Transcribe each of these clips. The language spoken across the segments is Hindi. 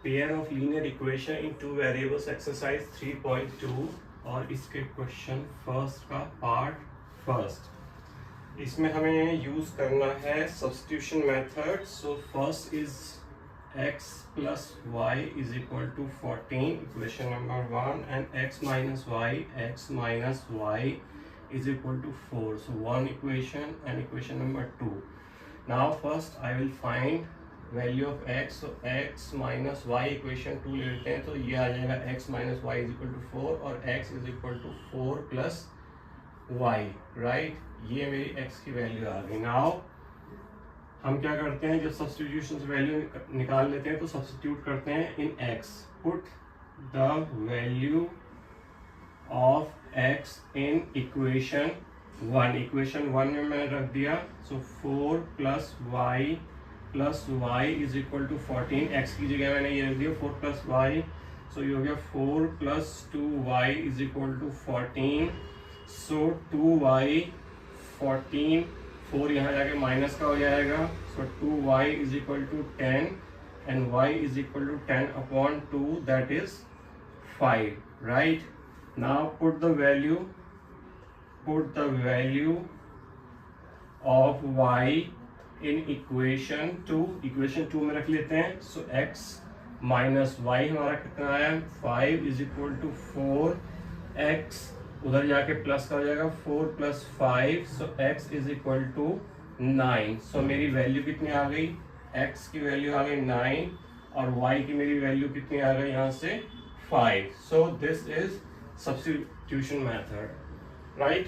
Pair of linear equation in two variables exercise 3.2 और इसके क्वेश्चन फर्स्ट का पार्ट फर्स्ट। इसमें हमें यूज करना है substitution method. So first is x plus y is equal to 14, equation number 1, and x minus y is equal to 4. So one equation and equation number 2. Now first I will find value of x. So x minus y equation 2 ले लेते हैं, तो ये आ जाएगा x minus y is equal to 4 और x is equal to 4 plus y, right? ये मेरी x की वैल्यू आ गई। Now हम क्या करते हैं, जब सब्स्टिट्यूशन से वैल्यू निकाल लेते हैं तो सब्स्टिट्यूट करते हैं in x। Put the value of x in equation 1। Equation 1 में मैंने रख दिया। So 4 plus y is equal to 14। x की जगह मैंने ये रख दिया 4 प्लस y। सो ये हो गया 4 plus 2y is equal to 14। So 2y 14, 4 यहाँ जाके माइनस का हो जाएगा। So 2y is equal to 10 and y is equal to 10 upon 2, that is 5, right? Now put the value of y in equation 2। Equation 2 में रख लेते हैं। सो x माइनस वाई हमारा कितना आया, 5 इज इक्वल टू 4। x उधर जाके प्लस का हो जाएगा 4 plus 5। So x is equal to 9। So मेरी वैल्यू कितनी आ गई, x की वैल्यू आ गई 9 और y की मेरी वैल्यू कितनी आ गई यहाँ से 5। So this is substitution method, right?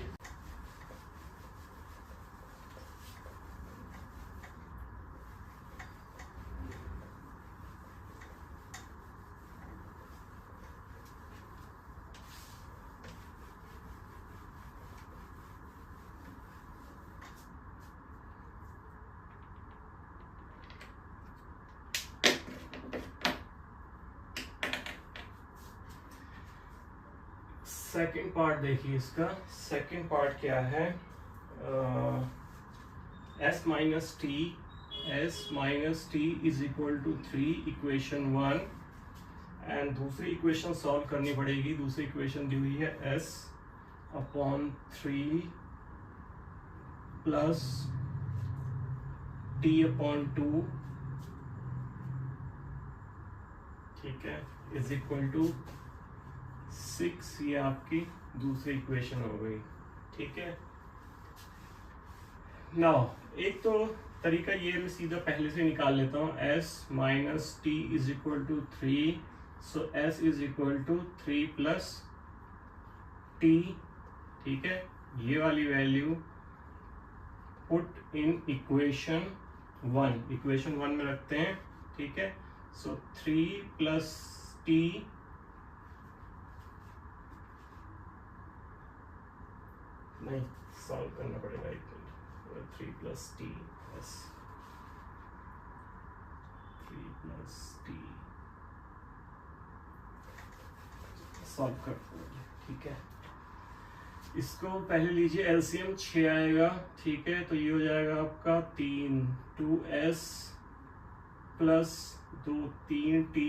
Second part देखिए, इसका सेकेंड पार्ट क्या है, s minus T is equal to 3, equation 1। And दूसरी इक्वेशन सॉल्व करनी पड़ेगी। दूसरी इक्वेशन दी हुई है s upon 3 plus t upon 2, ठीक है, इज इक्वल टू 6। ये आपकी दूसरी इक्वेशन हो गई, ठीक है। नाउ एक तो तरीका ये मैं सीधा पहले से निकाल लेता हूँ, s minus T is equal to 3। So s is equal to 3 plus t, ठीक है। ये वाली value put in equation 1। Equation 1 में रखते हैं, ठीक है। सो 3 प्लस t नहीं, सॉल्व करना पड़ेगा एक मिनट। 3 प्लस टी, बस 3 प्लस टी सॉल्व करते हैं, ठीक है। इसको पहले लीजिए, एलसीएम 6 आएगा, ठीक है। तो ये हो जाएगा आपका 3, 2s plus 3t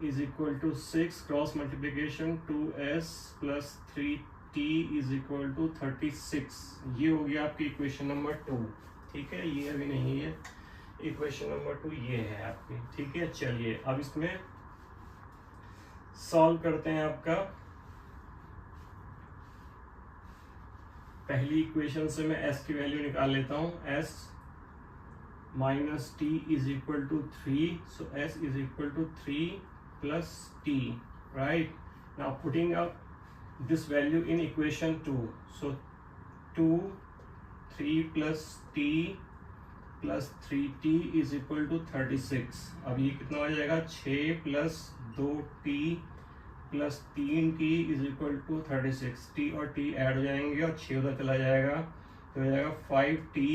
is equal to 6। Cross multiplication 2s plus 3t is equal to 36। ये हो गया आपकी इक्वेशन नंबर 2, ठीक है। ये अभी नहीं है, इक्वेशन नंबर 2 ये है आपकी, ठीक है। चलिए अब इसमें सॉल्व करते हैं। आपका पहली इक्वेशन से मैं s की वैल्यू निकाल लेता हूं। s minus T is equal to 3। So s is equal to 3 plus t, right? Now putting up this value in equation 2. So 2, 3 plus t plus 3t is equal to 36। अब ये कितना हो जाएगा, 6 plus 2t plus 3t is equal to 36। t और t ऐड हो जाएंगे और 6 उधर चला जाएगा, तो हो जाएगा 5t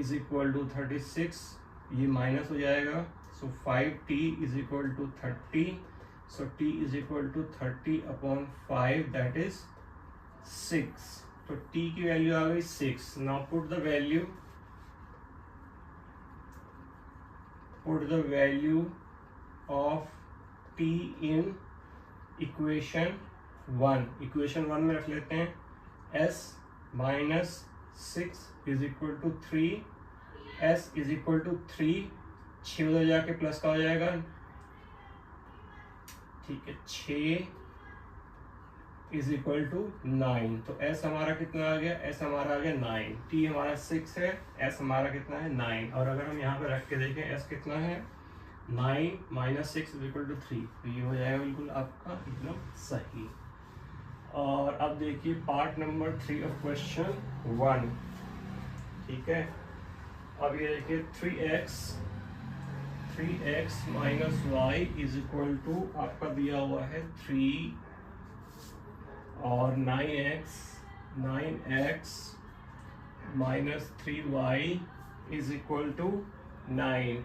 is equal to 36। ये माइनस हो जाएगा। सो 5t is equal to 30। So t is equal to 30 upon 5, that is 6। तो t की वैल्यू आ गई 6। Now put the value put the value of t in equation 1. Equation 1 में रख लेते हैं s minus 6 is equal to 3. s is equal to 3, 6 उधर जाके प्लस का हो जाएगा, ठीक है. 6 इज इक्वल टू 9. तो s हमारा कितना आ गया? s हमारा आ गया 9. t हमारा 6 है, s हमारा कितना है? 9. और अगर हम यहाँ पे रख के देखें s कितना है? 9 माइनस 6 इज इक्वल टू 3. तो ये हो जाएगा बिल्कुल आपका एकदम सही. और अब देखिए पार्ट नंबर 3 ऑफ क्वेश्चन 1. ठीक है, अब ये देखिए 3x minus Y is equal to आपका दिया हुआ है 3 और 9x minus 3y is equal to 9.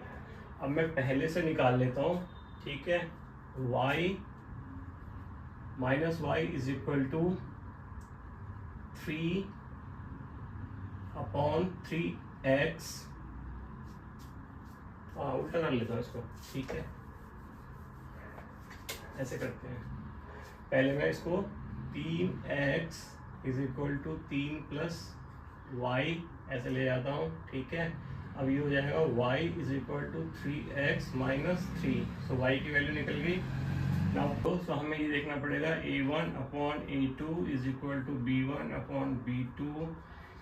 अब मैं पहले से निकाल लेता हूँ, ठीक है. y minus Y is equal to 3 upon 3x. उल्टा कर लेता हूँ इसको, ठीक है. ऐसे करते हैं. पहले मैं इसको 3x is equal to 3 plus Y ऐसे ले जाता हूँ, ठीक है. अब ये हो जाएगा y is equal to 3x minus 3. So y की वैल्यू निकल गई. नाउ तो हमें ये देखना पड़ेगा a1 upon a2 is equal to b1 upon b2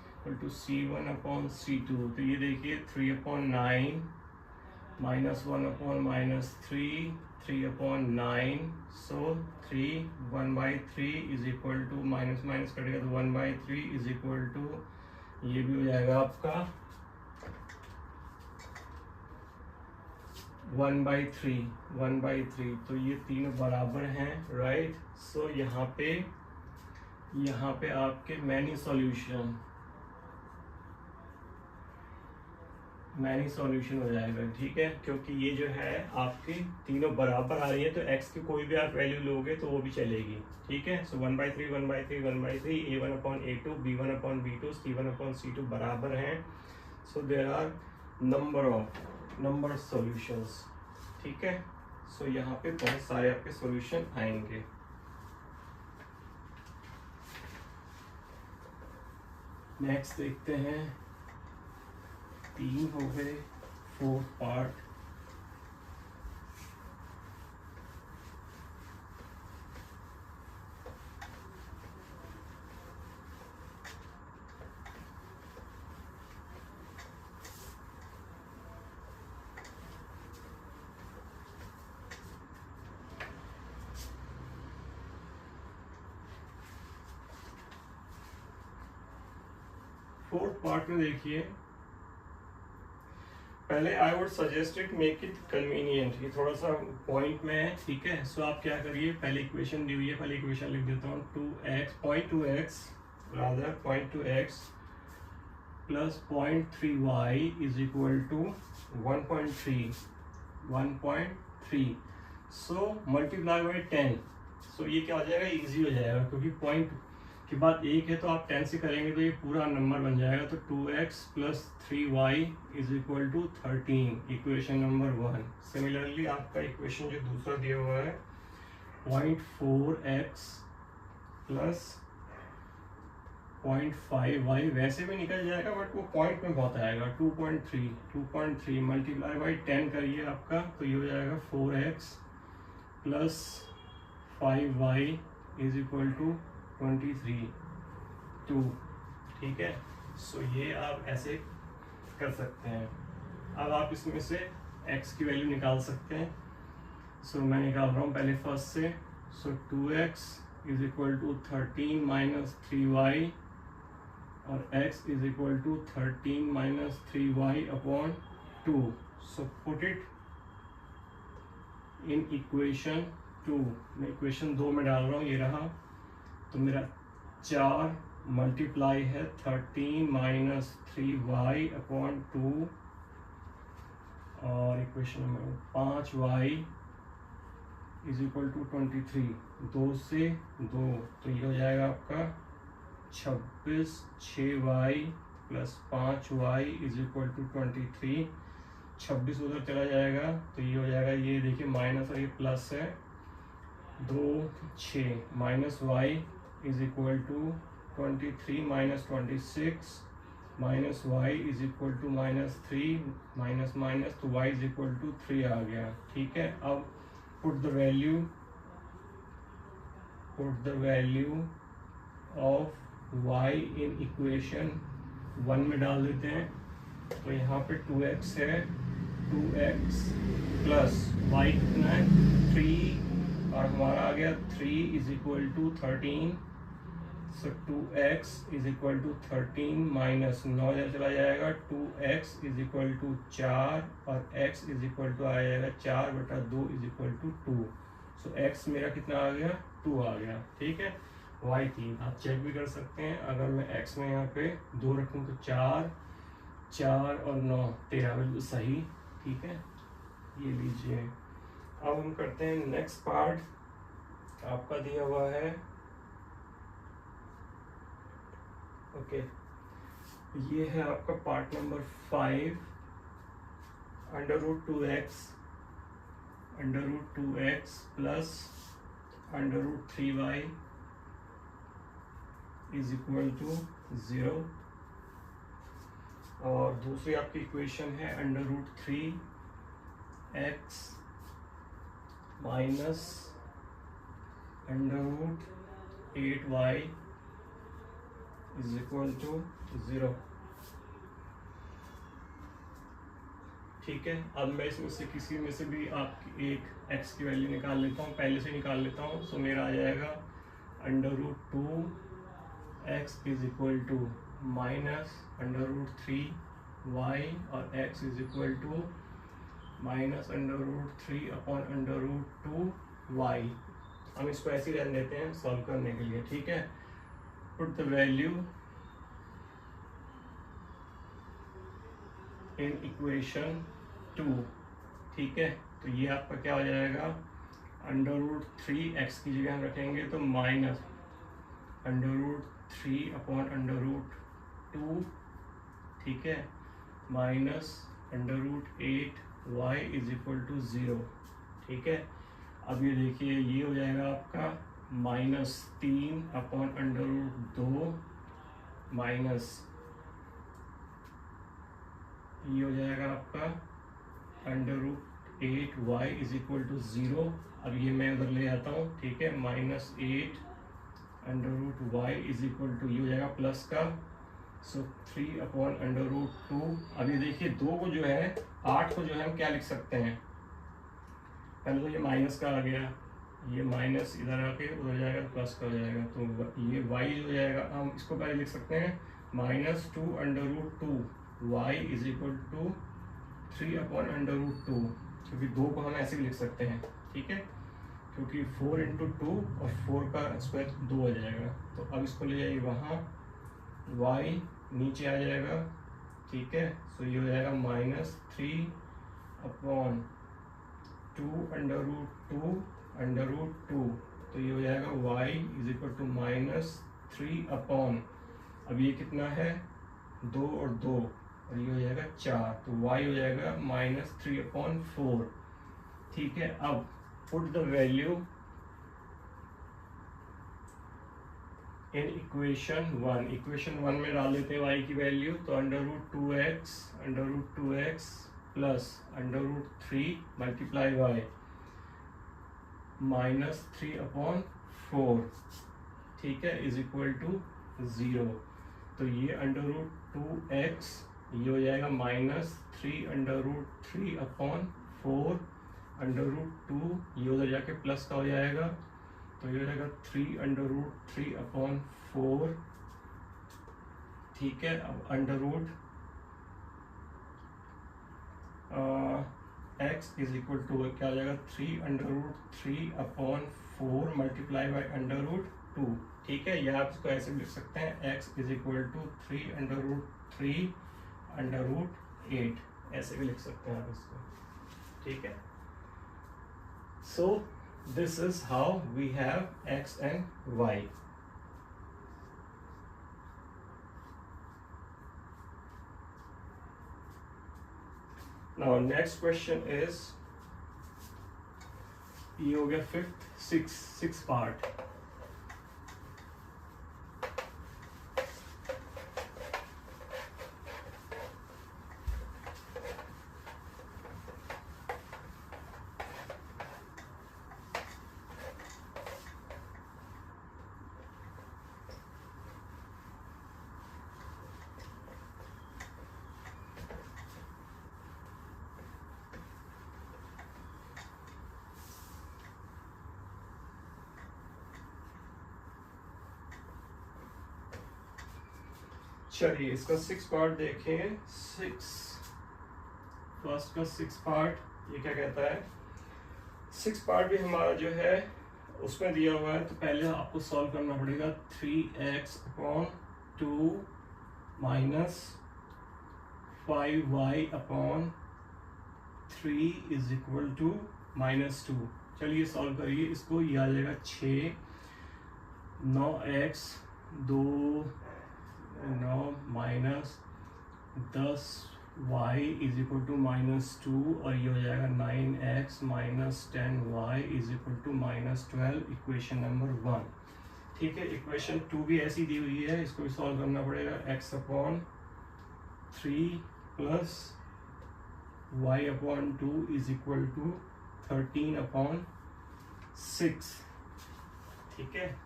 equal to c1 upon c2. तो ये देखिए 3 upon 9 minus 1 upon minus 3 upon 9. So 3 1/3 is equal to minus minus कटेगा तो 1/3 इज इक्वल टू ये भी हो जाएगा आपका 1/3. तो ये तीनों बराबर हैं, राइट. सो यहाँ पे आपके मैनी सॉल्यूशन हो जाएगा, ठीक है. क्योंकि ये जो है आपकी तीनों बराबर आ रही है, तो x की कोई भी आप वैल्यू लोगे तो वो भी चलेगी, ठीक है. सो 1/3 a1 upon a2 b1 upon b2 c1 upon c2 बराबर हैं. So there are number solutions, ठीक है. सो यहाँ पे बहुत सारे आपके सॉल्यूशन आएंगे. नेक्स्ट देखते हैं. 3 हो गए. 4th part. में देखिए, पहले I would suggest it make it convenient. ये थोड़ा सा पॉइंट में है, ठीक है. सो आप क्या करिए, पहले इक्वेशन दी हुई है, पहले इक्वेशन लिख देता हूँ. 0.2x plus 0.3y is equal to 1.3. So multiply by 10. So ये क्या हो जाएगा? इजी हो जाएगा, क्योंकि पॉइंट के बाद 1 है तो आप 10 से करेंगे तो ये पूरा नंबर बन जाएगा. तो 2x plus 3y is equal to 13. Equation number 1. Similarly आपका इक्वेशन जो दूसरा दिया हुआ है 0.4x प्लस 0.5y वैसे भी निकल जाएगा, बट वो पॉइंट में बहुत आएगा. 2.3 मल्टीप्लाई बाई 10 करिए आपका, तो ये हो जाएगा 4x plus 5y is equal to 23. ठीक है. सो ये आप ऐसे कर सकते हैं. अब आप इसमें से x की वैल्यू निकाल सकते हैं. सो मैं निकाल रहा हूँ पहले फर्स्ट से. So 2x is equal to 13 minus 3y और x is equal to 13 minus 3y upon 2. So put it in equation 2. मैं इक्वेशन 2 में डाल रहा हूँ. ये रहा. तो मेरा 4 मल्टीप्लाई है 13 माइनस 3y अपॉन 2 और equation number 5y is equal to 23. 2 से 2 तो ये हो जाएगा आपका 26. 6y plus 5y is equal to 23. 26 उधर चला जाएगा तो ये हो जाएगा, ये देखिए माइनस और ये प्लस है, 2 6 minus Y is equal to 23 minus 26 minus Y is equal to minus 3 minus minus, तो वाई इज इक्वल टू 3 आ गया। ठीक है, अब put the value of y in equation 1 में डाल देते हैं। तो यहाँ पे 2x है, 2x प्लस y कितना है 3 और हमारा आ गया 3 is equal to 13। So 2x is equal to 13 minus 9 चला जाएगा, 2x इज इक्वल टू 4 और x इज इक्वल टू आ जाएगा 4/2 is equal to 2। So x मेरा कितना आ गया 2 आ गया। ठीक है, y 3। आप चेक भी कर सकते हैं, अगर मैं x में यहाँ पे 2 रखूँ तो 4 और 9 13 बिल्कुल सही। ठीक है, ये लीजिए। अब हम करते हैं नेक्स्ट पार्ट, आपका दिया हुआ है ओके ये है आपका part number 5, √2x plus √3y is equal to 0। और दूसरी आपकी इक्वेशन है √3x minus √8y is equal to 0। ठीक है, अब मैं इसमें से किसी में से भी आपकी एक x की वैल्यू निकाल लेता हूँ, पहले से निकाल लेता हूँ। सो मेरा आ जाएगा √2x is equal to minus √3y और x is equal to minus √3/√2y। हम इसको ऐसे ही रहने देते हैं सॉल्व करने के लिए। ठीक है, put the value in equation 2। ठीक है, तो ये आपका क्या हो जाएगा, √3x की जगह हम रखेंगे तो माइनस √3/√2। ठीक है, minus √8y is equal to 0। ठीक है, अब ये देखिए ये हो जाएगा आपका -3/√2 माइनस ये हो जाएगा आपका √8y इज इक्वल टू 0। अब ये मैं उधर ले आता हूँ। ठीक है, -8/√y इज इक्वल टू ये हो जाएगा प्लस का, सो 3/√2। अब ये देखिए 2 को जो है 8 को जो है हम क्या लिख सकते हैं, पहले तो ये माइनस का आ गया, ये माइनस इधर आके उधर जाएगा प्लस का हो जाएगा, तो ये y हो जाएगा, हम इसको पहले लिख सकते हैं -2/√2y इज इक्वल टू 3/√2, क्योंकि 2 को हम ऐसे भी लिख सकते हैं। ठीक है, क्योंकि 4 × 2 और 4 का स्क्वायर 2 हो जाएगा। तो अब इसको ले जाइए वहाँ, y नीचे आ जाएगा। ठीक है, सो ये हो जाएगा -3/2√2, तो ये हो जाएगा y इज इक्वल टू -3 अब ये कितना है 2 और 2 और ये हो जाएगा 4, तो y हो जाएगा -3/4। ठीक है, अब put the value in equation 1 में डाल देते हैं y की वैल्यू। तो √2x प्लस √3 मल्टीप्लाई y -3/4। ठीक है, इज इक्वल टू 0। तो ये √2x ये हो जाएगा -3/√3/4 √2 ये उधर जाके प्लस का हो जाएगा, तो ये हो जाएगा 3/√3/4। ठीक है, अब x इज इक्वल टू क्या हो जाएगा 3/√3/4 मल्टीप्लाई बाई √2। ठीक है, या आप इसको ऐसे भी लिख सकते हैं x इज इक्वल टू 3/√3/8, ऐसे भी लिख सकते हैं आप इसको। ठीक है, सो this is how we have x and y. Now next question is, ये हो गया फिफ्थ सिक्स पार्ट। चलिए इसका सिक्स पार्ट देखें। फर्स्ट का सिक्स पार्ट ये क्या कहता है, सिक्स पार्ट भी हमारा जो है उसमें दिया हुआ है, तो पहले आपको सॉल्व करना पड़ेगा। 3x/2 minus 5y/3 is equal to -2। चलिए सॉल्व करिए इसको। ये आ जाएगा 6, 9x 9 minus 10y is equal to -2, और ये हो जाएगा 9x minus 10y is equal to -12, equation number 1। ठीक है, इक्वेशन 2 भी ऐसी दी हुई है, इसको भी सॉल्व करना पड़ेगा। x/3 plus y/2 is equal to 13/6। ठीक है,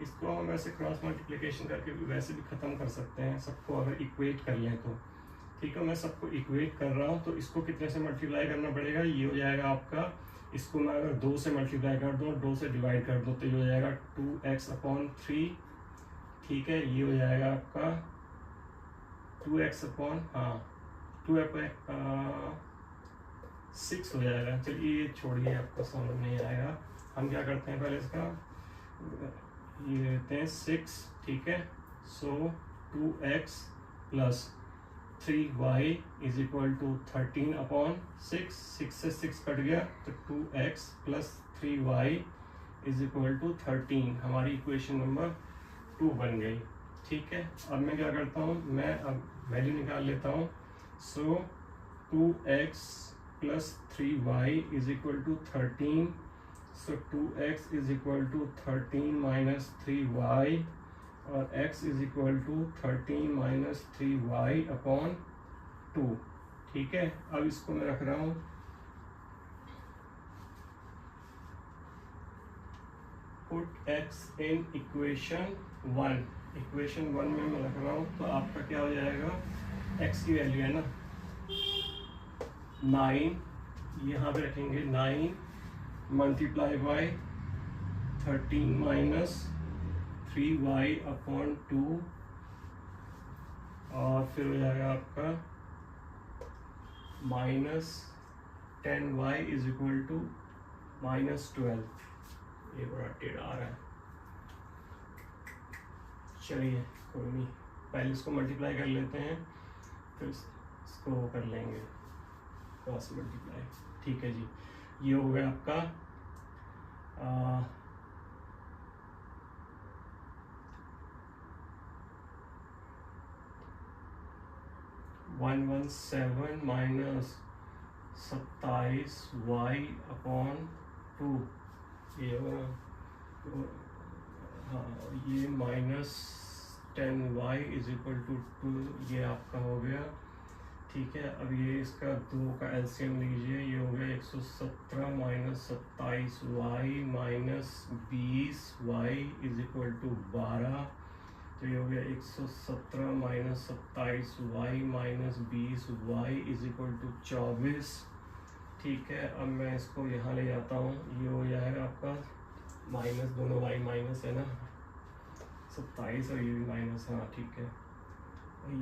इसको हम वैसे क्रॉस मल्टीप्लिकेशन करके वैसे भी ख़त्म कर सकते हैं, सबको अगर इक्वेट कर लें तो। ठीक है, मैं सबको इक्वेट कर रहा हूँ, तो इसको कितने से मल्टीप्लाई करना पड़ेगा, ये हो जाएगा आपका, इसको मैं अगर 2 से मल्टीप्लाई कर दूँ, 2 से डिवाइड कर दूँ, तो ये हो जाएगा 2x/3। ठीक है, ये हो जाएगा आपका 2x/6 हो जाएगा। चलिए ये छोड़िए, आपको समझ नहीं आएगा। हम क्या करते हैं, पहले इसका ये लेते हैं 6। ठीक है, so 2x plus 3y is equal to 13/6। 6 से 6 कट गया, तो 2x plus 3y is equal to 13, हमारी इक्वेशन नंबर 2 बन गई। ठीक है, अब मैं क्या करता हूँ, मैं अब वैल्यू निकाल लेता हूँ। So 2x plus 3y is equal to 13, so 2x is equal to 13 minus 3y, और x is equal to 13 minus 3y/2। ठीक है, अब इसको मैं रख रहा हूँ, put x in equation 1। Equation 1 में मैं रख रहा हूँ, तो आपका क्या हो जाएगा, x की वैल्यू है ना 9, यहाँ पे रखेंगे 9 मल्टीप्लाई बाय 13 माइनस 3y/2, और फिर हो जाएगा आपका -10y इज इक्वल टू -12। ये बड़ा टेढ़ा आ रहा है, चलिए कोई नहीं, पहले इसको मल्टीप्लाई कर लेते हैं, फिर इसको कर लेंगे क्रॉस मल्टीप्लाई। ठीक है जी, ये हो गया आपका 117 माइनस 27y/2, ये होगा, हाँ, ये -10y इज इक्वल टू 2, ये आपका हो गया। ठीक है, अब ये इसका 2 का एलसीएम लीजिए, ये हो गया 117 minus 27y minus 20y is equal to 12, तो ये हो गया 117 minus 27y minus 20y is equal to 24। ठीक है, अब मैं इसको यहाँ ले जाता हूँ, ये हो जाएगा आपका माइनस, दोनों y माइनस है ना, 27 और ये भी माइनस, हाँ ठीक है,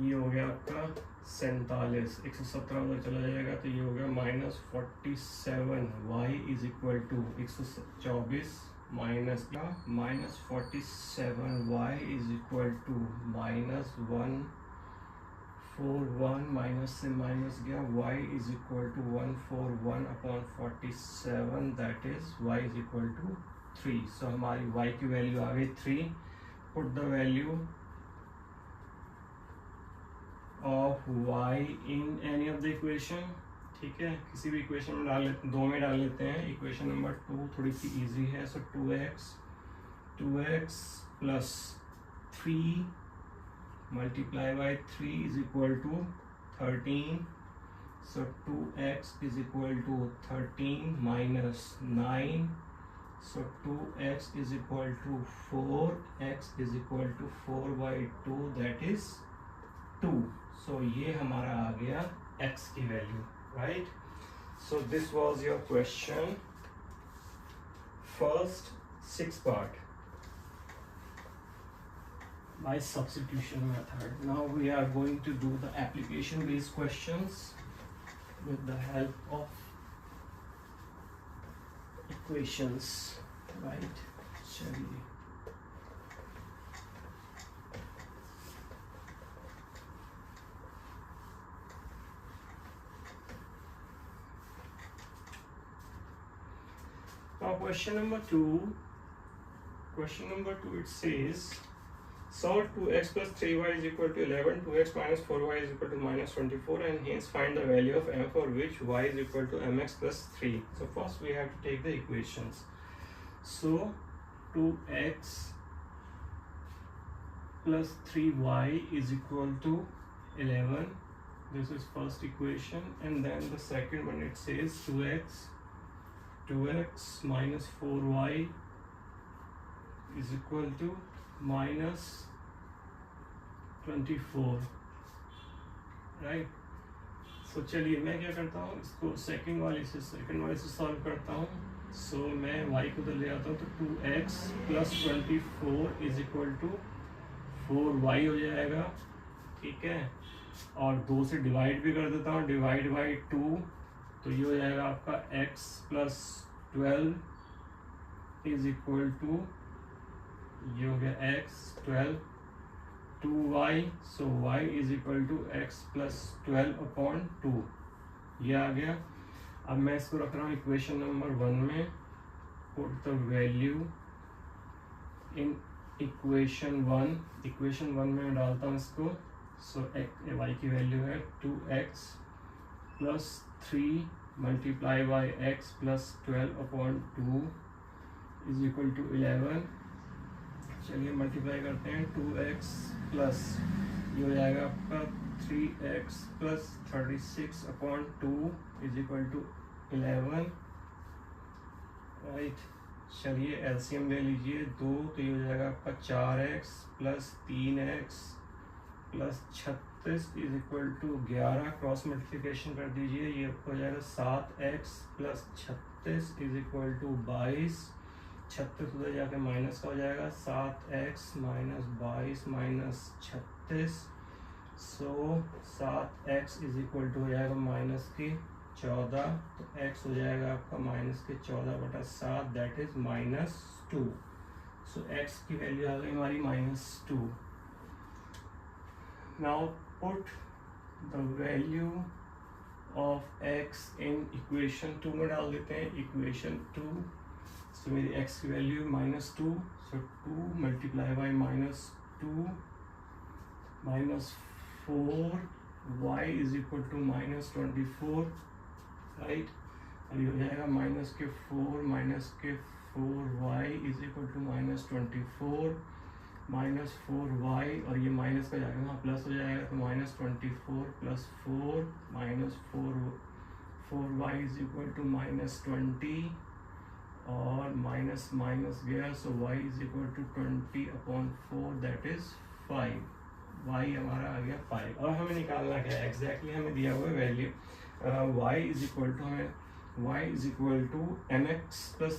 ये हो गया आपका 47, 117 उधर चला जाएगा, तो ये हो गया -47y is equal to 124 minus का -47y is equal to -141, minus से माइनस गया, y is equal to 141/47, that is y is equal to 3। So हमारी y की वैल्यू आ गई 3। Put the value of y in any of the equation, ठीक है, किसी भी इक्वेशन में डाल लेते, दो में डाल लेते हैं। इक्वेशन नंबर 2 थोड़ी सी इजी है, so 2x plus 3 multiply by 3 is equal to 13, so 2x is equal to 13 minus 9, so 2x is equal to 4, x is equal to 4 by 2, that is 2. so ये हमारा आ गया x की value, right? so this was your question, first 6 part by substitution method. Now we are going to do the application based questions with the help of equations, right? चलिए now question number 2 it says solve 2x plus 3y is equal to 11, 2x minus 4y is equal to minus 24, and hence find the value of m for which y is equal to mx plus 3. So first we have to take the equations. So 2x plus 3y is equal to 11. This is first equation, and then the second one it says 2x minus 4y is equal to minus 24, right? so चलिए मैं क्या करता हूँ, इसको सेकंड वाले से सॉल्व करता हूँ. so मैं y को तो ले आता हूँ, तो 2x plus 24 is equal to 4y हो जाएगा, ठीक है, और 2 से डिवाइड भी कर देता हूँ, डिवाइड बाई 2, तो ये हो जाएगा आपका x plus 12 is equal to, ये हो गया x 12 2y, so y is equal to x plus 12 upon 2, ये आ गया. अब मैं इसको रख रहा हूँ इक्वेशन नंबर 1 में, put the value in equation 1 में डालता हूँ इसको. सो y की वैल्यू है 2x plus 3 multiply by x plus 12 upon 2 is equal to 11. चलिए मल्टीप्लाई करते हैं, 2x प्लस ये हो जाएगा आपका 3x plus 36 upon 2 is equal to 11, right. चलिए एलसीएम ले लीजिए 2, तो ये हो जाएगा आपका 4x plus 3x plus 36 is equal to 11. Cross multiplication कर दीजिए, ये हो जाएगा 7x plus 36 is equal to 22. 36 उधर जाके माइनस का हो जाएगा, 7x minus 22 minus 36, so 7x is equal to हो जाएगा माइनस के 14, तो x हो जाएगा आपका माइनस के 14/7, दैट इज -2. सो x की वैल्यू आ गई हमारी -2. Now put the value of x in equation 2 में डाल देते हैं. इक्वेशन 2, तो मेरी x की value -2, so 2 multiply by -2 minus 4, y is equal to -24, right. और ये हो जाएगा माइनस के 4 y is equal to -24 -4y, और ये माइनस का जाएगा वहाँ प्लस हो जाएगा, तो -24 plus 4 -4y is equal to -20, और माइनस माइनस गया, so y is equal to 20 upon 4, that is 5. y हमारा आ गया 5. और हमें निकालना क्या है, एग्जैक्टली हमें दिया हुआ है value y is equal to, हमें y is equal to mx plus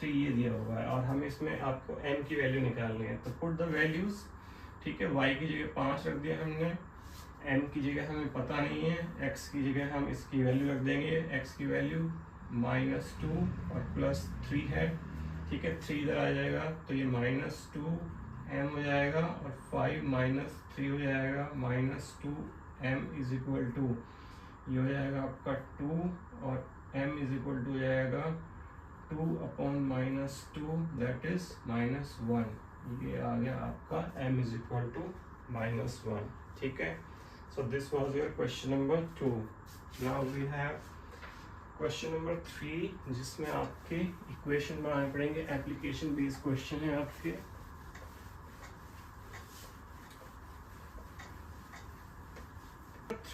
3 ये दिया हुआ है, और हमें इसमें आपको m की वैल्यू निकालनी है. तो पुट द वैल्यूज, ठीक है, y की जगह 5 रख दिया हमने, m की जगह हमें पता नहीं है, x की जगह हम इसकी वैल्यू रख देंगे, x की वैल्यू -2 और +3 है, ठीक है. 3 इधर आ जाएगा, तो ये -2 m हो जाएगा, और 5 - 3 हो जाएगा -2 m इज इक्वल टू, ये हो जाएगा आपका 2, और m इज इक्वल टू हो जाएगा 2 अपॉन -2, दैट इज -1. ये आ गया आपका m इज इक्वल टू -1. ठीक है, so this was your question number 2. Now we have question number 3, जिसमें आपके इक्वेशन बनाने पड़ेंगे, एप्लीकेशन बेस्ड क्वेश्चन है आपके.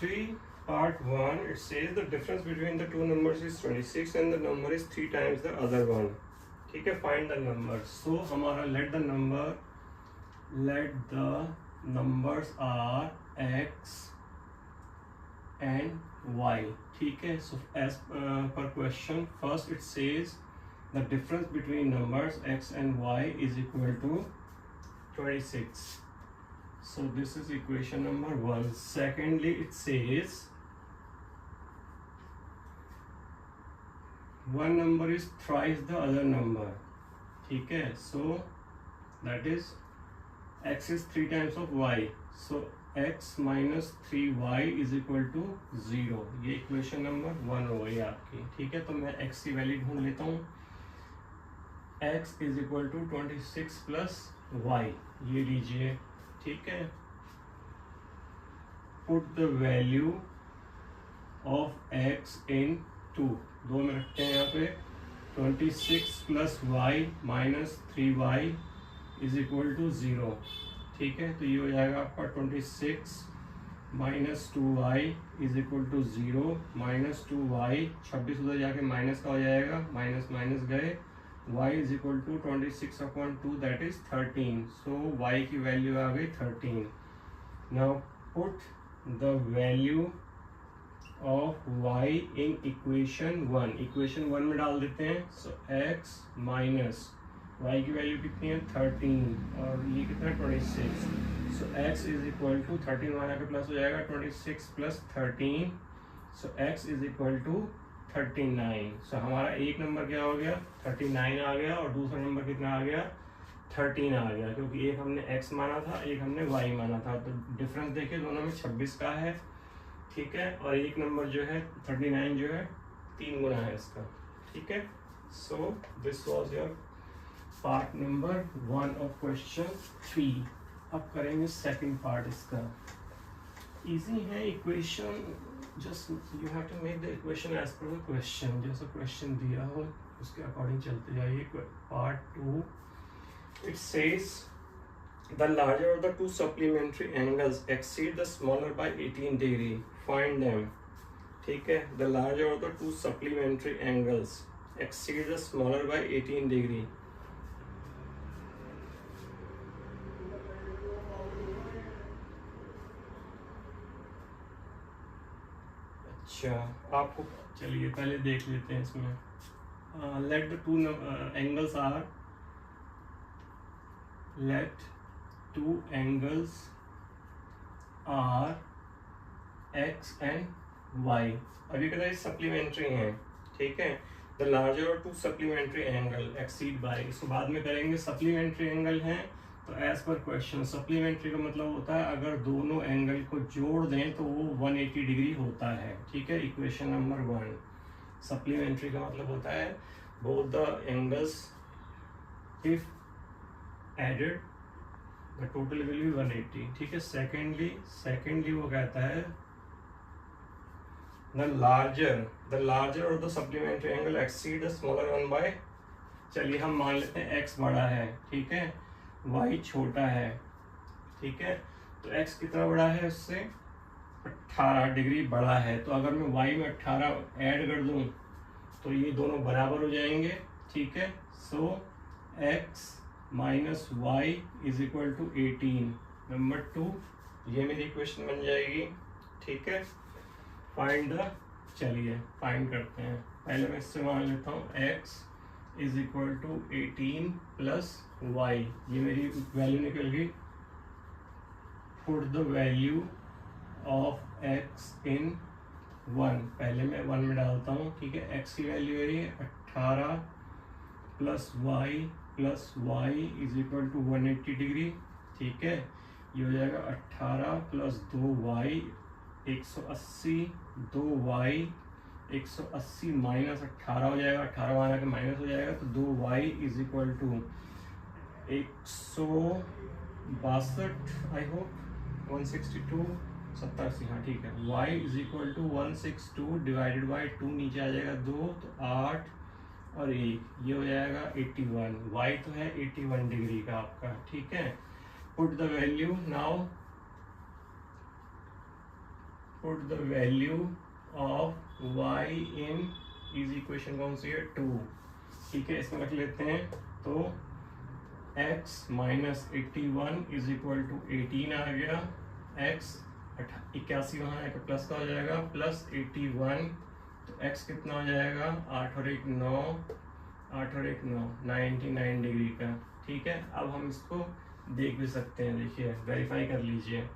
3 part 1, it says the difference between the two numbers is 26 and the number is 3 times the other one. ठीक है, find the number. So हमारा let the numbers are x and y. ठीक है, so as per question, first it says the difference between numbers x and y is equal to 26. So this is equation number 1. Secondly, it says one number is thrice the other number. ठीक है, so that is x is 3 times of y. So x minus 3y is equal to 0. ये इक्वेशन नंबर 1 हो गई आपकी. ठीक है, तो मैं x की वैल्यू ढूंढ लेता हूँ. x is equal to 26 plus y. ये लीजिए. ठीक है, put the value of x in 2. दो में रखते हैं यहाँ पे. 26 plus y minus 3y is equal to 0. ठीक है, तो ये हो जाएगा आपका 26 minus 2y is equal to 0. minus 2y 26 उधर जाके माइनस का हो जाएगा, माइनस माइनस गए. y is equal to 26/2, that is 13. So y की वैल्यू आ गई 13. Now put the value of y in equation 1. equation 1 में डाल देते हैं. So x minus y की वैल्यू कितनी है 13 और ये कितना है 26. So x is equal to 13 वहाँ जाके प्लस हो जाएगा 26 plus 13. So x is equal to 39. So हमारा एक नंबर क्या हो गया 39 आ गया और दूसरा नंबर कितना आ गया 13 आ गया, क्योंकि एक हमने x माना था, एक हमने y माना था. तो डिफरेंस देखिए दोनों में 26 का है. ठीक है, और एक नंबर जो है 39 जो है 3 गुना है इसका. ठीक है, so this was your part number 1 of question 3. अब करेंगे सेकंड पार्ट इसका. इजी है equation, just you have to make the equation as per the question. जैसा क्वेश्चन दिया हो उसके अकॉर्डिंग चलते जाइए. Part 2, it says the larger of the two supplementary angles exceed the smaller by 18 degree. Find them. ठीक है, the larger of the two supplementary angles exceed the smaller by 18 degree. अच्छा, आपको चलिए पहले देख लेते हैं इसमें. let the two angles are let two angles are x and y. अभी कहता है सप्लीमेंट्री हैं. ठीक है, the larger of two supplementary angle exceed by. इसको बाद में करेंगे. सप्लीमेंट्री एंगल हैं तो एज पर क्वेश्चन सप्लीमेंट्री का मतलब होता है अगर दोनों एंगल को जोड़ दें तो वो 180 डिग्री होता है. ठीक है, इक्वेशन नंबर 1. सप्लीमेंट्री का मतलब होता है both the angles if added the total will be 180. ठीक है, सेकेंडली वो कहता है the larger of the supplementary angle exceed the smaller one by. चलिए हम मान लेते हैं x बड़ा है. ठीक है, y छोटा है. ठीक है, तो x कितना बड़ा है उससे 18 डिग्री बड़ा है. तो अगर मैं y में 18 ऐड कर दूं तो ये दोनों बराबर हो जाएंगे. ठीक है, so x minus Y is equal to 18. Number 2 ये मेरी इक्वेशन बन जाएगी. ठीक है, चलिए फाइंड करते हैं. पहले मैं इससे मान लेता हूँ x is equal to 18 plus y. ये मेरी वैल्यू निकल गई. Put the value of x in 1. पहले मैं 1 में डालता हूँ. ठीक है, x की वैल्यू है 18 plus y is equal to 180 degree. ठीक है, ये हो जाएगा 18 प्लस 2y 180. 2y 180 माइनस 18 हो जाएगा. 18 वहाँ जाके माइनस हो जाएगा तो 2y is equal to 162. I hope 162 87, हाँ ठीक है। y is equal to 162 divided by 2, नीचे आ जाएगा 2 तो 8 और 1, ये हो जाएगा 81। y तो है 81 डिग्री का आपका, ठीक है। Put the value now, put the value of y in is equation कौन सी है 2, ठीक है। इसमें रख लेते हैं तो x minus 81 is equal to 18 आ गया, x 81 वहाँ आएगा प्लस का हो जाएगा प्लस 81, तो x कितना हो जाएगा 8 और 1 9, 8 और 1 9, 99 डिग्री का, ठीक है। अब हम इसको देख भी सकते हैं, देखिए वेरीफाई कर लीजिए।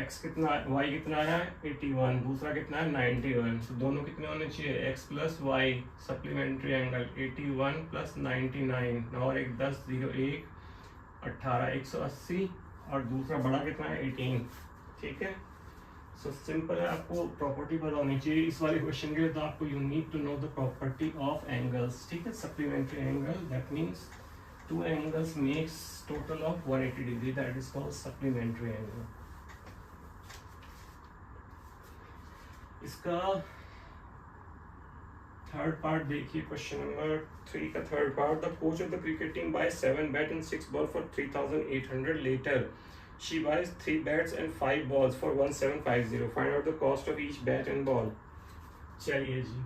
x कितना, y कितना आया 81, दूसरा कितना है 91, तो दोनों कितने होने चाहिए x plus y, supplementary angle 81 plus 99, और 1 10 0 1 18 180, और दूसरा बड़ा कितना है 18, ठीक है। सो सिंपल है, आपको प्रॉपर्टी पता होनी चाहिए इस वाले क्वेश्चन के लिए, तो आपको you need to know the property of angles, ठीक है। Supplementary angle that means 2 angles makes total of 180 degree, that is called supplementary angle. इसका थर्ड पार्ट देखिए, क्वेश्चन नंबर 3 का third part. The coach of the cricket team buy 7 bat and 6 ball for 3800 later she buys 3 bats and 5 balls for 1750, find out the cost of each bat and ball। चलिए जी,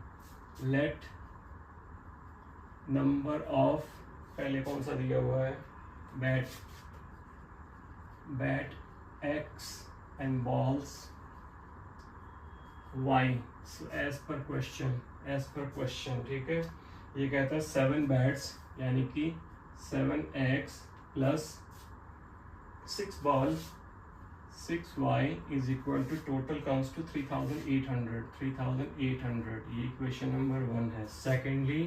let number of, पहले कौन सा दिया हुआ है bat x and balls y, so as per question, ठीक है। ये कहता है 7 bats यानी कि 7x plus 6 ball 6y is equal to total comes to 3800, ये इक्वेशन नंबर 1 है। सेकेंडली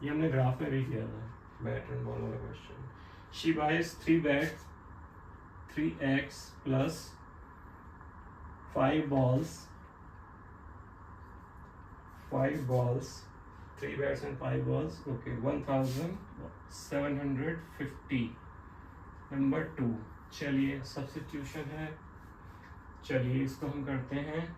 ये हमने ग्राफ में भी किया था, बैट एंड बॉल वाला question. She buys 3 bat 3x plus 5 balls 3 bats and 5 balls, okay, 1750 number 2। चलिए सब्स्टिट्यूशन है, चलिए इसको हम करते हैं,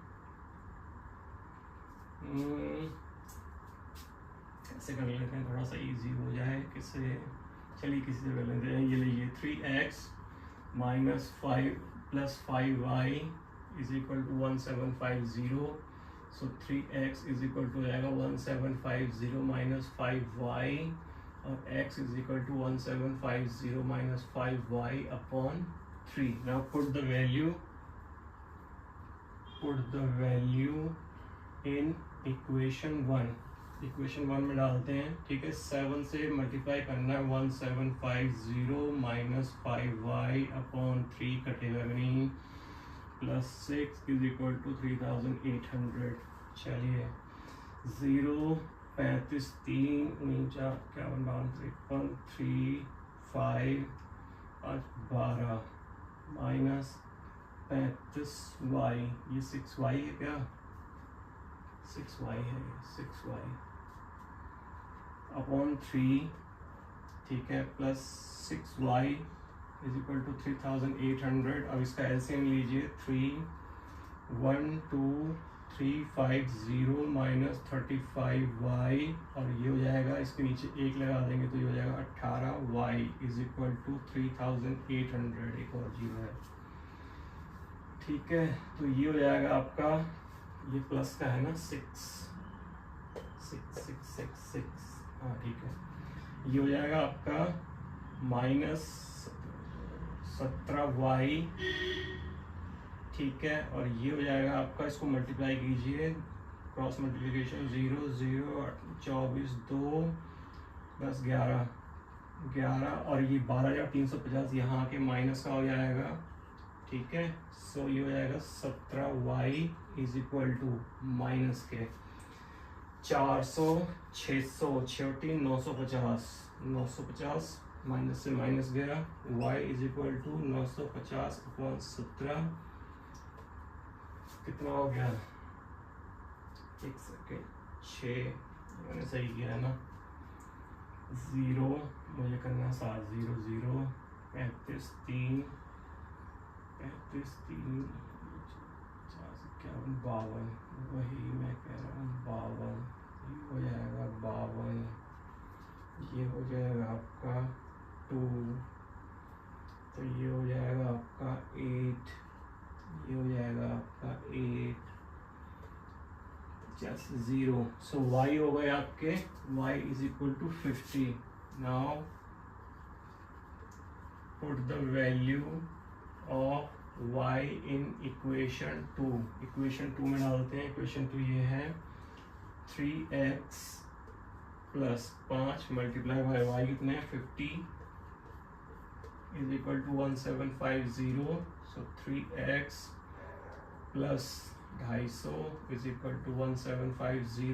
कैसे कर लेते हैं थोड़ा सा इजी हो जाए, किससे, चलिए किसी से कर लेते हैं। ये लीजिए 3x minus 5 plus 5y is equal to 1750, so 3x is equal to जाएगा 1750 माइनस 5y, और x is equal to 1750 minus 5y upon 3. Now put the value in equation 1, equation 1 में डालते हैं, ठीक है। 7 से मल्टीप्लाई करना है, 1750 माइनस 5y अपॉन 3 कटेगा नहीं, प्लस 6 इज इक्वल टू 3800। चलिए 0 35 3 49 51 3 5 5 12 माइनस 35y, ये 6y है क्या, 6y है, 6y अपॉन 3, ठीक है, plus 6y is equal to 3800। अब इसका एलसीएम लीजिए, 3 1 2 350 माइनस 35y, और ये हो जाएगा, इसके नीचे 1 लगा देंगे तो ये हो जाएगा 18y इज इक्वल टू 3800, एक और 0 है, ठीक है। तो ये हो जाएगा आपका, ये प्लस का है ना 6 हाँ ठीक है, ये हो जाएगा आपका माइनस 17y, ठीक है, और ये हो जाएगा आपका, इसको मल्टीप्लाई कीजिए, क्रॉस मल्टीप्लिकेशन 0 0 24 2 10 11 और ये 12350 यहाँ आके माइनस का हो जाएगा, ठीक है। सो ये हो जाएगा 17y is equal to minus के 400 600 6 950 माइनस से माइनस गया, y is equal to 950 upon 17, कितना हो गया, एक सेकेंड, 6 मैंने सही किया है ना, 0 मुझे करना 7 0 0 35 3 35 3 51 52, वही मैं कह रहा हूँ 52, ये हो जाएगा 52, ये हो जाएगा आपका 2, तो ये हो जाएगा आपका 8, ये हो जाएगा आपका 8, 0। सो y हो गए आपके y is equal to 50। Now put the value of y in equation 2। Equation 2 में डालते हैं। इक्वेशन 2 ये है 3x plus 5 multiply by y कितने हैं 50 is equal to 1750। So 3x plus 250 is equal to 1750,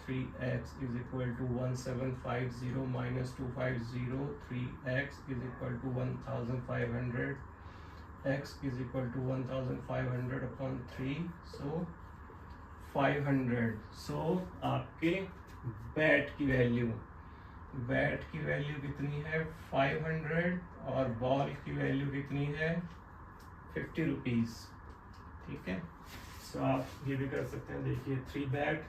3x is equal to 1750 minus 250, 3x is equal to 1500, x is equal to 1500 upon 3, so 500। so आपके बैट की वैल्यू कितनी है 500 और बॉल की वैल्यू कितनी है 50 रुपीज। ठीक है, सो आप ये भी कर सकते हैं। देखिए 3 बैट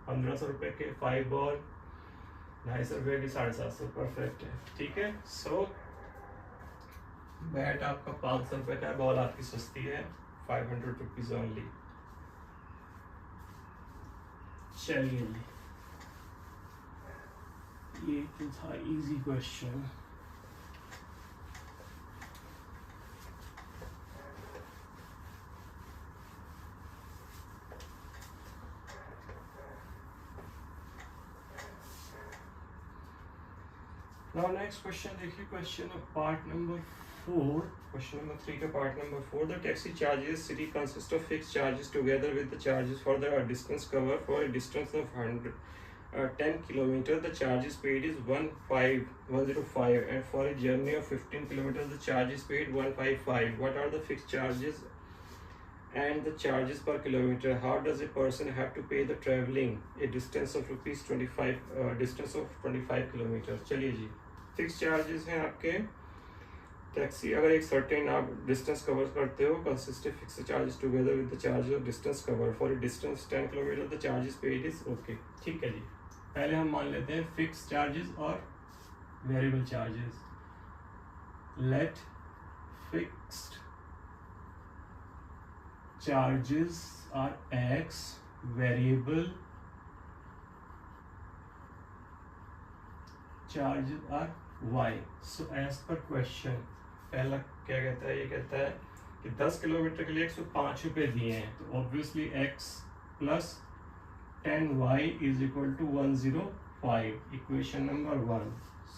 1500 रुपए के, 5 बॉल 250 रुपए की, 750 परफेक्ट है। ठीक है, सो बैट आपका 500 रुपए का है, बॉल आपकी सस्ती है 500 रुपीज ओनली। चलिए ये तो था easy question. Now next question देखिए, question part number 4, question number 3 का part number 4। The taxi charges city consist of fixed charges together with the charges for the distance cover for a distance of 10 km. The charges paid is 105, and for a journey of 15 km the charge is paid 155. What are the fixed charges and the charges per kilometer? How does a person have to pay the traveling a distance of distance of 25 km? चलिए जी, फिक्स चार्जेस हैं आपके। टैक्सी अगर एक सर्टेन आप डिस्टेंस कवर करते हो, consist fix charges together with the charge of distance cover for a distance 10 kilometre, the charges paid is okay. ठीक है जी, पहले हम मान लेते हैं फिक्स चार्जेस और variable charges. Let fixed charges are x, variable charges are y. So as per question, पहला क्या कहता है, ये कहता है कि 10 किलोमीटर के लिए 105 रुपए दिए हैं, तो obviously x plus 10y is equal to 105, equation number 1।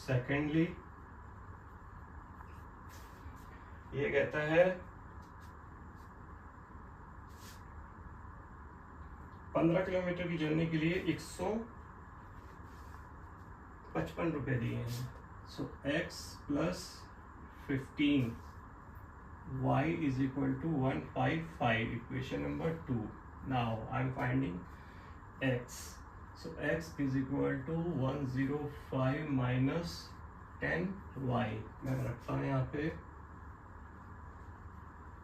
Secondly ये कहता है 15 किलोमीटर की जर्नी के लिए 155 रुपए दिए हैं। So x plus 15 y is equal to 155, equation number 2। Now I am finding x। So x is equal to 105 minus 10y। मैं रखता हूँ यहाँ पे,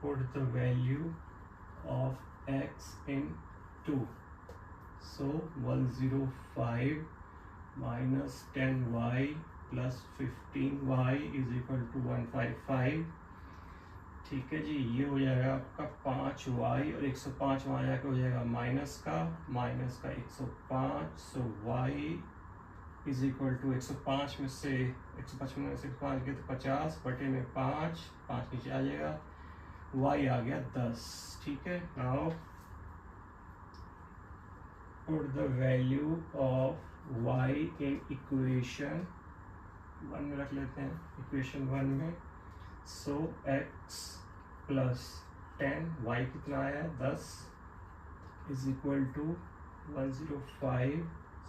put the value of x in 2। So 105 minus 10y plus 15y is equal to 155। ठीक है जी, ये हो जाएगा आपका 5y और 105 वहाँ जाकर हो जाएगा माइनस का 105। सो y इज इक्वल टू 105 में से 155 में से 5 गए तो 50 बटे में 5 नीचे आ जाएगा, y आ गया 10। ठीक है, now put the value of y in equation 1 में रख लेते हैं, इक्वेशन 1 में। सो x प्लस 10 y कितना आया 10 is equal to 105।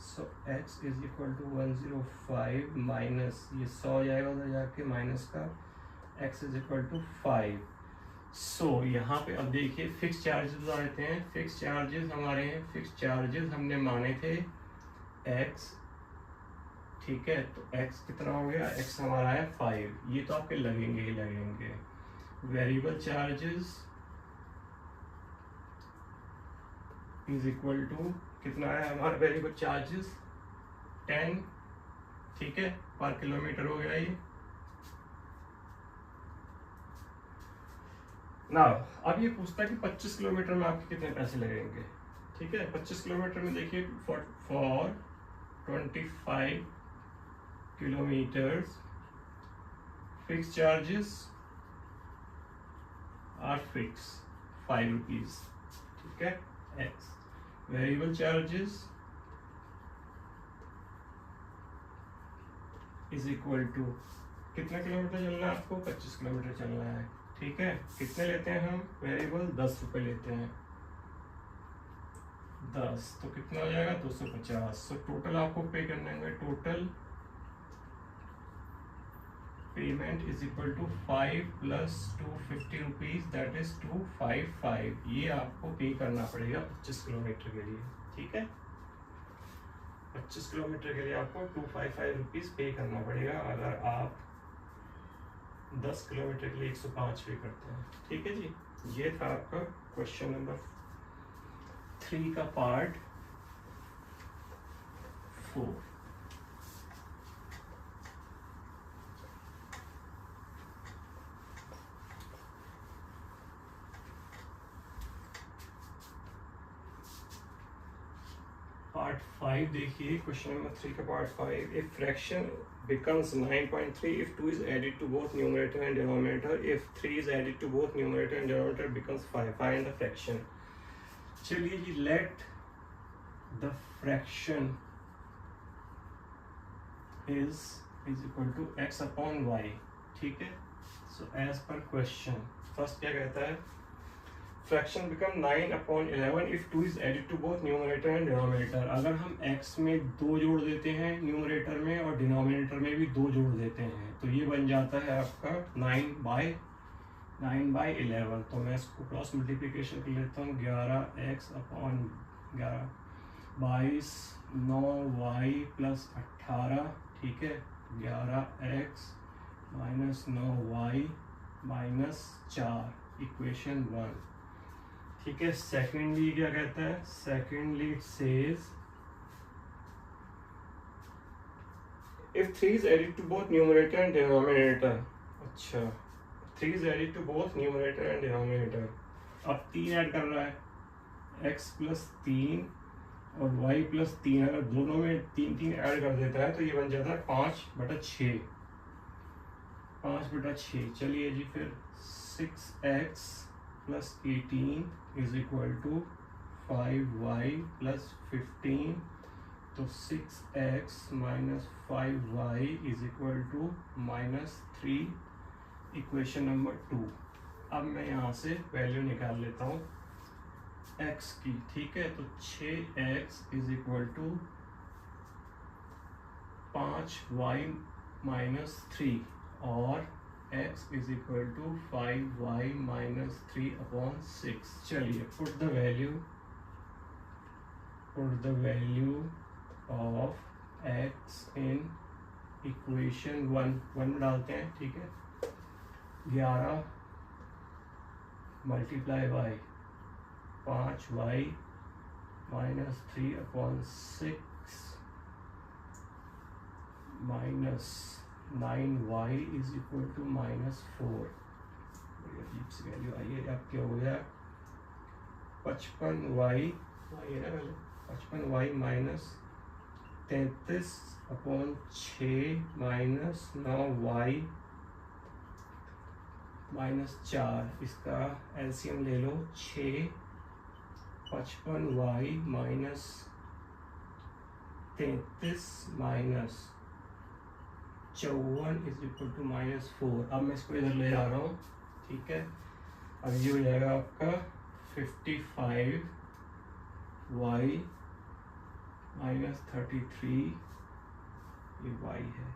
So x is equal to 105 minus ये 100 जाएगा उधर जाके माइनस का, x is equal to 5। So यहाँ पे अब देखिए फिक्स चार्जेस आते हैं। फिक्स चार्जेस हमारे हैं, फिक्स चार्जेस हमने माने थे x। ठीक है, तो x कितना हो गया, x हमारा है 5। ये तो आपके लगेंगे ही लगेंगे। Variable charges is equal to कितना है हमारा वेरिएबल चार्जेस 10, ठीक है, पर किलोमीटर हो गया ये ना। अब ये पूछता है कि 25 किलोमीटर में आपके कितने पैसे लगेंगे, ठीक है। 25 किलोमीटर में देखिए for 25 kilometres fix charges are fix 5 rupees, ठीक है, x. Variable charges is equal to कितने किलोमीटर चलना है आपको, 25 किलोमीटर चलना है, ठीक है। कितने लेते हैं हम वेरिएबल, 10 रुपए लेते हैं, 10 तो कितना हो जाएगा 250। तो टोटल आपको पे करने होंगे, total payment is equal to 5 plus 250 rupees, that is 255। ये आपको पे करना पड़ेगा 25 किलोमीटर के लिए, ठीक है। 25 किलोमीटर के लिए आपको 255 रुपीज पे करना पड़ेगा। अगर आप 10 किलोमीटर के लिए 105 पे करते हैं, ठीक है जी। ये था आपका क्वेश्चन नंबर 3 का पार्ट 4। पार्ट 5 देखिए, क्वेश्चन नंबर 3 का part 5। If fraction becomes 9.3 if 2 is added to both numerator and denominator, if 3 is added to both numerator and denominator becomes 5, find the fraction। चलिए जी, let the fraction is equal to x upon y, ठीक है। so as per question first क्या कहता है, fraction become 9/11 if 2 is added to both numerator and denominator. अगर हम x में 2 जोड़ देते हैं न्यूमरेटर में और डिनोमिनेटर में भी 2 जोड़ देते हैं तो ये बन जाता है आपका 9/11। तो मैं इसको क्रॉस मल्टीप्लिकेशन कर लेता हूँ, 11x अपॉन 11 22 9y प्लस 18, ठीक है, 11x minus 9y minus 4, equation 1, ठीक है। सेकेंडली क्या कहता है, secondly it says if 3 is added to both numerator and denominator. अच्छा, 3 is added to both numerator and denominator. अब 3 ऐड कर रहा है, x प्लस 3 और y प्लस 3, अगर दोनों में 3 ऐड कर देता है तो ये बन जाता है 5/6, 5/6। चलिए जी, फिर 6x plus 18 is equal to 5y plus 15, तो 6x minus 5y is equal to -3, equation number 2। अब मैं यहाँ से वैल्यू निकाल लेता हूँ x की, ठीक है। तो 6x is equal to 5y minus 3 और x is equal to 5y minus 3/6। चलिए, put the value of x in equation 1 डालते हैं, ठीक है। 11 multiply by 5y minus 3/6 minus 9y is equal to -4। बड़ी अजीब सी वैल्यू आई है। अब क्या हो गया, 55y है ना पहले, 55y minus 33/6 minus 9y minus 4। इसका एलसीएम ले लो, 6 55y minus 33 minus 54 is equal to -4। अब मैं इसको इधर ले जा रहा हूँ, ठीक है। अब ये हो जाएगा आपका 55y माइनस 33, ये y है,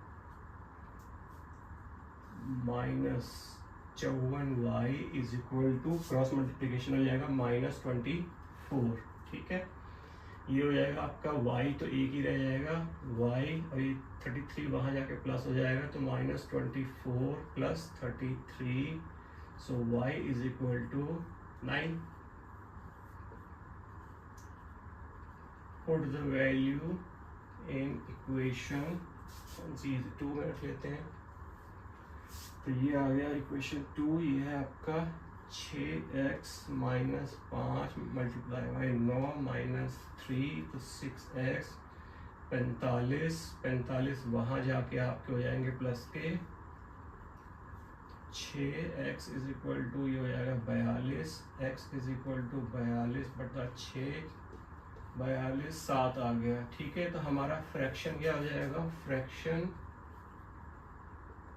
minus 54y is equal to cross multiplication हो जाएगा -24, ठीक है। ये हो जाएगा आपका y, तो एक ही रह जाएगा y, और ये 33 वहाँ जाके प्लस हो जाएगा, तो -24 plus 33 So y is equal to 9. Put the value in equation, कौन सी 2 में रख लेते हैं, तो ये आ गया इक्वेशन 2, ये है आपका 6x minus 5 multiply by 9 minus 3 तो 6x 45 वहाँ जाके आपके हो जाएंगे प्लस के 6x इज इक्वल टू ये हो जाएगा 42, x इज इक्वल टू 42 बटा 6, 42 7 आ गया। ठीक है, तो हमारा फ्रैक्शन क्या हो जाएगा, fraction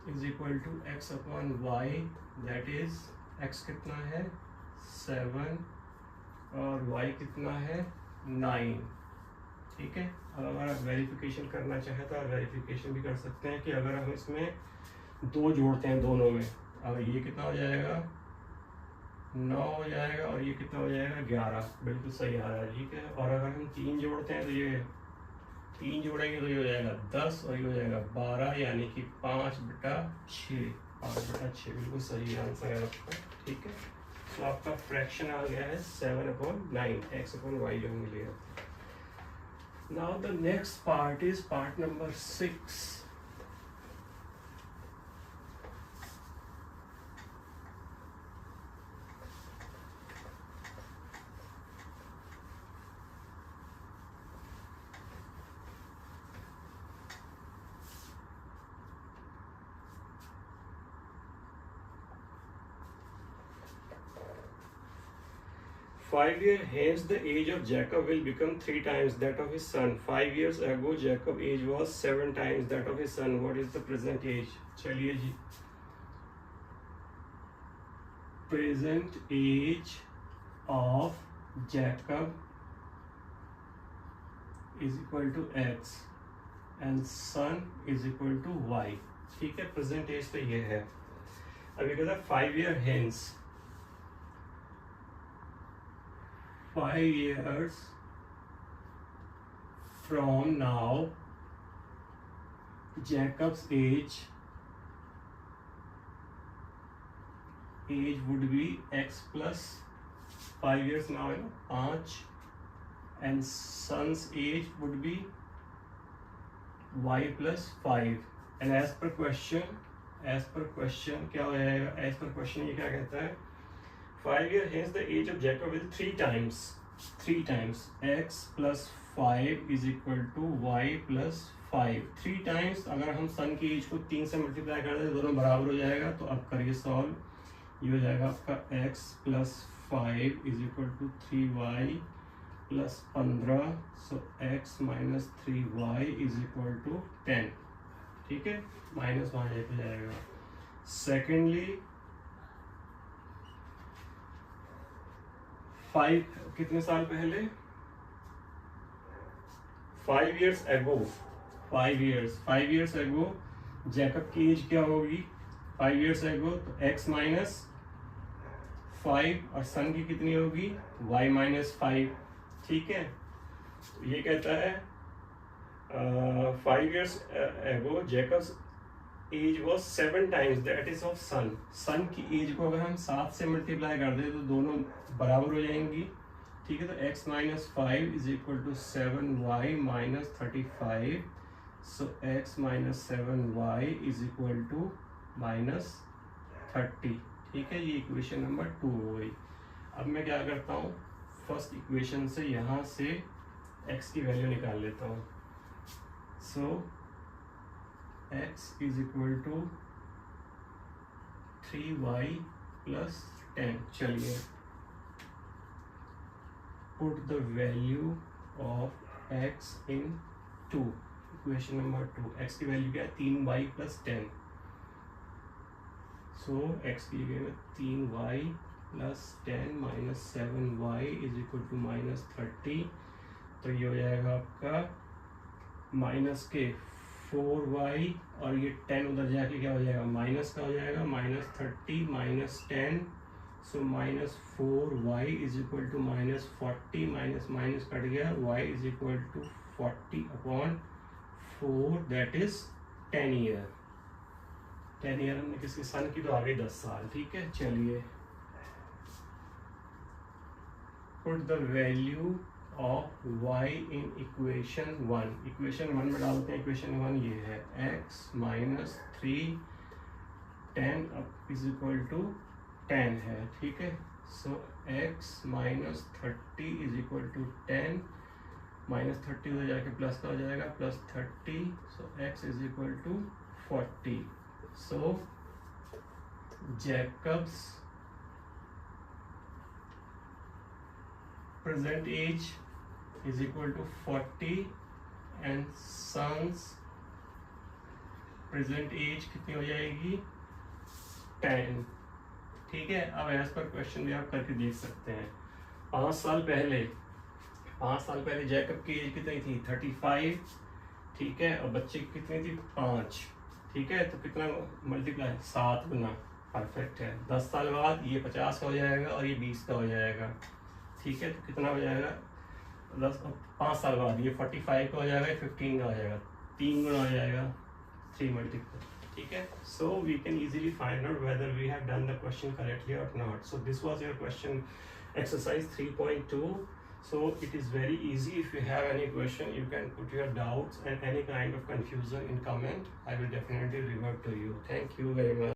is equal to x upon y, that is x कितना है 7 और y कितना है 9। ठीक है, अब अगर आप वेरिफिकेशन करना चाहें तो आप वेरिफिकेशन भी कर सकते हैं कि अगर हम इसमें 2 जोड़ते हैं दोनों में, अब ये कितना हो जाएगा 9 हो जाएगा और ये कितना हो जाएगा 11, बिल्कुल सही आ रहा है। ठीक है, और अगर हम 3 जोड़ते हैं तो ये 3 जोड़ेंगे तो ये हो जाएगा 10 और ये हो जाएगा 12, यानी कि 5 बटा 6, 5 बटा 6 बिल्कुल सही आंसर है आपका। ठीक है, तो आपका फ्रैक्शन आ गया है 7/9 x अपॉन वाई जो हमने लिया। Now the next part is part number 6. Five years hence, the age of Jacob will become 3 times that of his son. 5 years ago, Jacob's age was 7 times that of his son. What is the present age? चलिए जी, present age of Jacob is equal to x and son is equal to y. ठीक है, present age तो ये है। अभी कहता है 5 year hence, 5 years from now, Jacob's age would be x plus 5 years now है ना 5, and son's age would be y plus 5, and as per question क्या हो जाएगा, as per question ये क्या कहता है 5 years hence the age of Jacob will 3 times x plus 5 is equal to y plus 5, 3 times। अगर हम सन की एज को 3 से मल्टीप्लाई कर दें दोनों बराबर हो जाएगा, तो अब करिए सॉल्व, ये हो जाएगा आपका x plus 5 is equal to 3y plus 15, so x minus 3y is equal to 10। ठीक है, माइनस वहाँ लेके जाएगा। सेकेंडली 5 कितने साल पहले, 5 years ago, 5 years ago Jacob की एज क्या होगी 5 years ago, तो x माइनस 5 और सन की कितनी होगी y माइनस 5। ठीक है, तो ये कहता है 5 years ago Jacob's age was 7 times that is of son. Son की एज को अगर हम 7 से मल्टीप्लाई कर दें तो दोनों बराबर हो जाएंगी। ठीक है, तो x minus 5 is equal to 7y minus 35, so x minus 7y is equal to minus 30। ठीक है, ये इक्वेशन नंबर 2 हो गई। अब मैं क्या करता हूँ, फर्स्ट इक्वेशन से यहाँ से x की वैल्यू निकाल लेता हूँ। सो x is equal to 3y plus 10। चलिए, put the value of x in 2, equation number 2। x की वैल्यू क्या है 3y plus 10, so x की जगह में 3y plus 10 minus 7y is equal to minus 30, तो ये हो जाएगा आपका माइनस के 4y और ये 10 उधर जाके क्या हो जाएगा माइनस का हो जाएगा, minus 30 minus 10, so minus 4y is equal to minus 40, minus minus cut गया, y is equal to 40 upon 4 that is 10 year. 10 year हमने किसकी सन की, तो आगे 10 साल। ठीक है, चलिए put the value of y in equation 1। Equation 1 में डालते हैं। इक्वेशन 1 ये है x minus 3 10 is equal to 10 है। ठीक है, so x minus 30 is equal to 10, minus 30 हो जाएगा प्लस का हो जाएगा plus 30, so x is equal to 40। So Jacob's present age is equal to 40 and sons present age कितनी हो जाएगी 10। ठीक है, अब एज पर क्वेश्चन भी आप करके देख सकते हैं। 5 साल पहले जैकब की एज कितनी थी 35। ठीक है, और बच्चे की कितनी थी 5। ठीक है, तो कितना मल्टीप्लाई 7 गुना, परफेक्ट है। 10 साल बाद ये 50 का हो जाएगा और ये 20 का हो जाएगा। ठीक है, तो कितना हो जाएगा 5 साल बाद ये 45 का हो जाएगा, 15 का हो जाएगा, 3 गुना हो जाएगा 3 मल्टीपल। ठीक है, so we can easily find out whether we have done the question correctly और not. So this was your question exercise 3.2. so it is very easy. If you have any question, you can put your doubts and any kind of confusion in comment. I will definitely revert to you. Thank you very much.